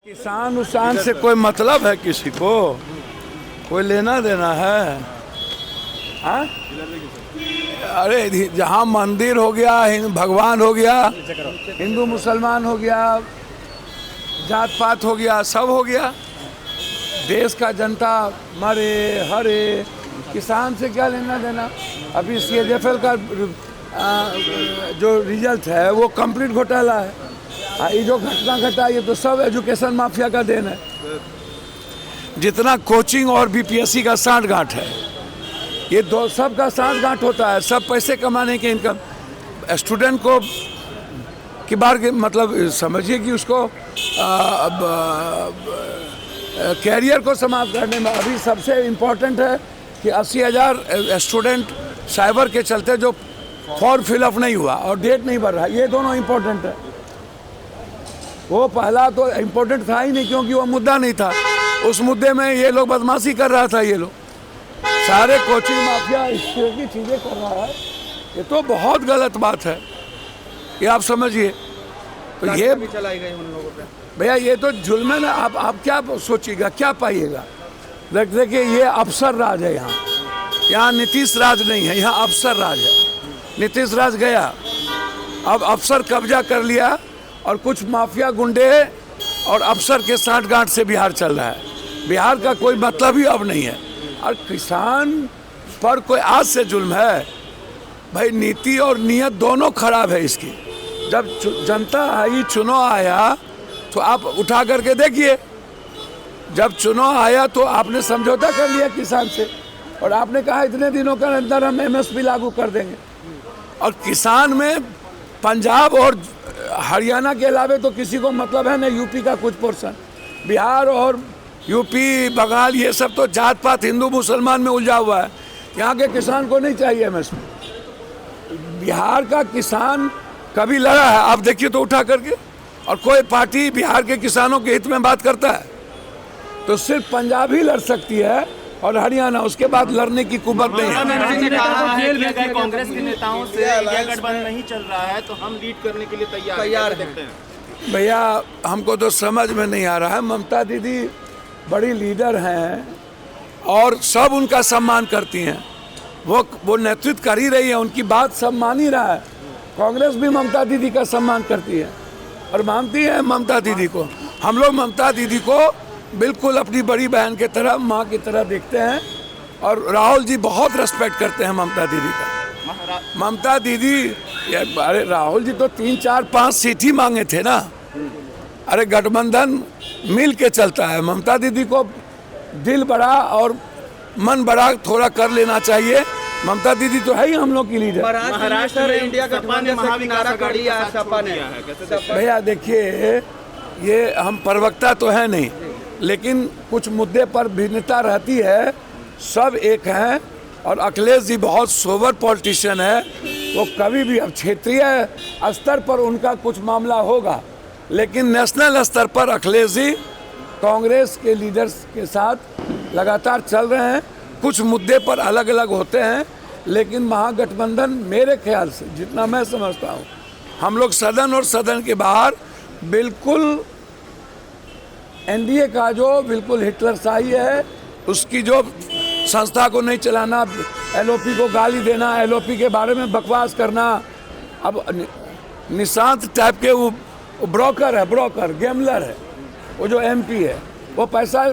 किसान उसान से कोई मतलब है किसी को? कोई लेना देना है? हाँ? अरे जहाँ मंदिर हो गया, भगवान हो गया, हिंदू मुसलमान हो गया, जात पात हो गया, सब हो गया। देश का जनता मरे हरे, किसान से क्या लेना देना? अभी CHFL का जो रिजल्ट है वो कंप्लीट घोटाला है। ये जो घटना घटा ये तो सब एजुकेशन माफिया का देन है। जितना कोचिंग और BPSC का सांठगांठ है, ये दो सब का सांठगांठ होता है। सब पैसे कमाने के इनकम स्टूडेंट को की बार के मतलब समझिए कि उसको कैरियर को समाप्त करने में अभी सबसे इम्पोर्टेंट है कि 80,000 स्टूडेंट साइबर के चलते जो फॉर्म फिलअप नहीं हुआ और डेट नहीं भर रहा, ये दोनों इम्पोर्टेंट है। वो पहला तो इम्पोर्टेंट था ही नहीं क्योंकि वो मुद्दा नहीं था। उस मुद्दे में ये लोग बदमाशी कर रहा था। ये लोग सारे कोचिंग माफिया इस तरह की चीज़ें कर रहा है। ये तो बहुत गलत बात है, ये आप समझिए। तो ये भी चलाई गई उन लोगों पे। भैया ये तो जुल्म है ना। आप क्या सोचिएगा, क्या पाइएगा? देखिए ये अफसर राज है। यहाँ नीतीश राज नहीं है, यहाँ अफसर राज है। नीतीश राज गया, अब अफसर कब्जा कर लिया और कुछ माफिया गुंडे और अफसर के सांठगांठ से बिहार चल रहा है। बिहार का कोई मतलब ही अब नहीं है। और किसान पर कोई आज से जुल्म है? भाई नीति और नियत दोनों खराब है इसकी। जब जनता आई, चुनाव आया तो आप उठा करके देखिए। जब चुनाव आया तो आपने समझौता कर लिया किसान से और आपने कहा इतने दिनों के अंदर हम MSP लागू कर देंगे। और किसान में पंजाब और हरियाणा के अलावे तो किसी को मतलब है ना। यूपी का कुछ पोर्शन, बिहार और यूपी, बंगाल, ये सब तो जात पात हिंदू मुसलमान में उलझा हुआ है। यहाँ के किसान को नहीं चाहिए MSP। बिहार का किसान कभी लड़ा है? आप देखिए तो उठा करके। और कोई पार्टी बिहार के किसानों के हित में बात करता है तो सिर्फ पंजाब ही लड़ सकती है और हरियाणा, उसके बाद लड़ने की कुवत नहीं है। अगर कांग्रेस के नेताओं से यह गठबंधन नहीं चल रहा है तो हम लीड करने के लिए तैयार हैं। भैया हमको तो समझ में नहीं आ रहा है। ममता दीदी बड़ी लीडर हैं और सब उनका सम्मान करती हैं। वो नेतृत्व कर ही रही है, उनकी बात सब मान ही रहा है। कांग्रेस भी ममता दीदी का सम्मान करती है और मानती है ममता दीदी को। हम लोग ममता दीदी को बिल्कुल अपनी बड़ी बहन की तरह, माँ की तरह देखते हैं। और राहुल जी बहुत रेस्पेक्ट करते हैं ममता दीदी का। ममता दीदी, अरे राहुल जी तो 3, 4, 5 सीट ही मांगे थे ना। अरे गठबंधन मिल के चलता है। ममता दीदी को दिल बड़ा और मन बड़ा थोड़ा कर लेना चाहिए। ममता दीदी तो है ही हम लोग की लीडर। महाराष्ट्र में इंडिया गठबंधन से किनारा कर लिया है सपा ने। भैया देखिए, ये हम प्रवक्ता तो है नहीं, लेकिन कुछ मुद्दे पर भिन्नता रहती है। सब एक हैं और अखिलेश जी बहुत सोबर पॉलिटिशियन है। वो कभी भी, अब क्षेत्रीय स्तर पर उनका कुछ मामला होगा, लेकिन नेशनल स्तर पर अखिलेश जी कांग्रेस के लीडर्स के साथ लगातार चल रहे हैं। कुछ मुद्दे पर अलग अलग होते हैं, लेकिन महागठबंधन मेरे ख्याल से, जितना मैं समझता हूँ, हम लोग सदन और सदन के बाहर बिल्कुल NDA का जो बिल्कुल हिटलरशाही है, उसकी जो संस्था को नहीं चलाना, LOP को गाली देना, LOP के बारे में बकवास करना। अब निशांत टाइप के वो ब्रोकर है, ब्रोकर गैमलर है। वो जो MP है वो पैसा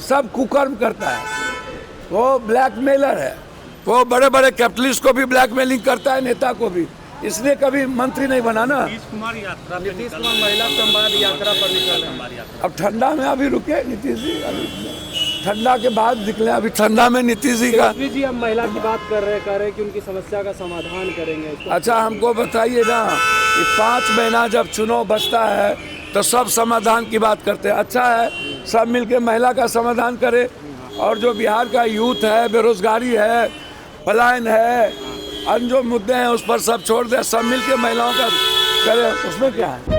सब कुकर्म करता है। वो ब्लैकमेलर है। वो बड़े बड़े कैपिटलिस्ट को भी ब्लैकमेलिंग करता है, नेता को भी। इसलिए कभी मंत्री नहीं बना ना। नीतीश कुमार महिला संवाद यात्रा पर निकले। अब ठंडा में अभी रुके नीतीश जी, अभी ठंडा के बाद निकले। अभी ठंडा में नीतीश जी का जी हम महिला की बात कर रहे कि उनकी समस्या का समाधान करेंगे। अच्छा हमको बताइए ना कि 5 महीना जब चुनाव बचता है तो सब समाधान की बात करते हैं। अच्छा है सब मिलके महिला का समाधान करे। और जो बिहार का यूथ है, बेरोजगारी है, पलायन है, अन्य जो मुद्दे हैं उस पर सब छोड़ दे, सब मिलके महिलाओं का करे, उसमें क्या है?